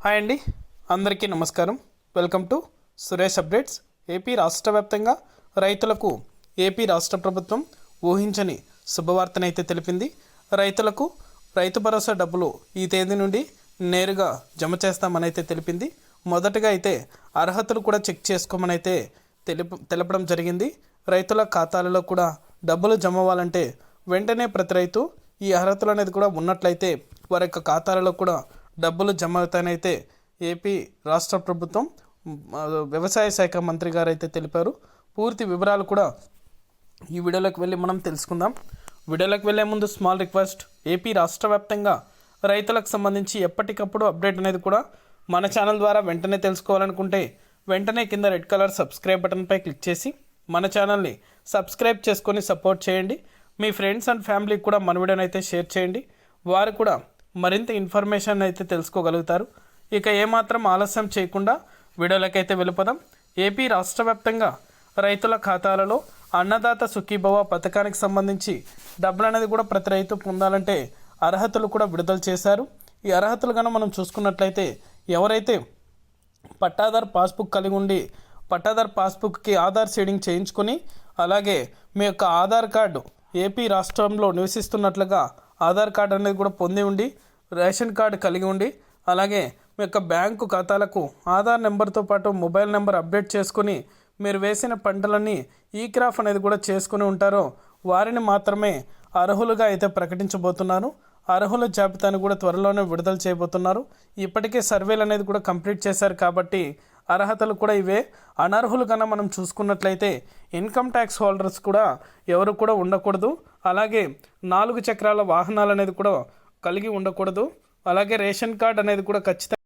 Hi అండి, అందరికీ నమస్కారం. Welcome to Suresh updates. AP రాష్ట్ర వ్యాప్తంగా రైతులకు ఏపీ రాష్ట్ర ప్రభుత్వం ఊహించని శుభవార్తనైతే తెలిపింది. రైతులకు రైతు భరోసా డబ్బులు ఈ తేదీ నుండి నేరుగా జమ చేస్తామని అయితే తెలిపింది. మొదటగా అయితే అర్హతలు కూడా చెక్ చేసుకోమని అయితే తెలపడం జరిగింది. రైతుల ఖాతాలలో కూడా డబ్బులు జమ అవ్వాలంటే వెంటనే ప్రతి రైతు ఈ అర్హతలు అనేది కూడా ఉన్నట్లయితే వారి యొక్క ఖాతాలలో కూడా డబ్బులు జమ అవుతాయనైతే ఏపీ రాష్ట్ర ప్రభుత్వం వ్యవసాయ శాఖ మంత్రి గారు అయితే తెలిపారు. పూర్తి వివరాలు కూడా ఈ వీడియోలోకి వెళ్ళి మనం తెలుసుకుందాం. వీడియోలోకి వెళ్ళే ముందు స్మాల్ రిక్వెస్ట్, ఏపీ రాష్ట్ర వ్యాప్తంగా రైతులకు సంబంధించి ఎప్పటికప్పుడు అప్డేట్ అనేది కూడా మన ఛానల్ ద్వారా వెంటనే తెలుసుకోవాలనుకుంటే వెంటనే కింద రెడ్ కలర్ సబ్స్క్రైబ్ బటన్పై క్లిక్ చేసి మన ఛానల్ని సబ్స్క్రైబ్ చేసుకొని సపోర్ట్ చేయండి. మీ ఫ్రెండ్స్ అండ్ ఫ్యామిలీకి కూడా మన వీడియోని అయితే షేర్ చేయండి. వారు కూడా మరింత ఇన్ఫర్మేషన్ అయితే తెలుసుకోగలుగుతారు. ఇక ఏమాత్రం ఆలస్యం చేయకుండా వీడియోలోకి అయితే వెళ్ళిపోదాం. ఏపీ రాష్ట్ర వ్యాప్తంగా రైతుల ఖాతాలలో అన్నదాత సుఖీభవ పథకానికి సంబంధించి డబ్బులు అనేది కూడా ప్రతి రైతు పొందాలంటే అర్హతలు కూడా విడుదల చేశారు. ఈ అర్హతలు కనుక మనం చూసుకున్నట్లయితే ఎవరైతే పట్టాదార్ పాస్బుక్ కలిగి ఉండి పట్టాదార్ పాస్బుక్కి ఆధార్ సీడింగ్ చేయించుకొని అలాగే మీ యొక్క ఆధార్ కార్డు ఏపీ రాష్ట్రంలో నివసిస్తున్నట్లుగా ఆధార్ కార్డు అనేది కూడా పొంది ఉండి రేషన్ కార్డు కలిగి ఉండి అలాగే మీ యొక్క బ్యాంకు ఖాతాలకు ఆధార్ నెంబర్తో పాటు మొబైల్ నెంబర్ అప్డేట్ చేసుకుని మీరు వేసిన పంటలన్నీ ఈ క్రాఫ్ అనేది కూడా చేసుకుని ఉంటారో వారిని మాత్రమే అర్హులుగా అయితే ప్రకటించబోతున్నారు. అర్హుల జాబితాను కూడా త్వరలోనే విడుదల చేయబోతున్నారు. ఇప్పటికే సర్వేలు అనేది కూడా కంప్లీట్ చేశారు కాబట్టి అర్హతలు కూడా ఇవే. అనర్హులు కన్నా మనం చూసుకున్నట్లయితే ఇన్కమ్ ట్యాక్స్ హోల్డర్స్ కూడా ఎవరు కూడా ఉండకూడదు. అలాగే 4 చక్రాల వాహనాలు అనేది కూడా కలిగి ఉండకూడదు. అలాగే రేషన్ కార్డ్ అనేది కూడా ఖచ్చితంగా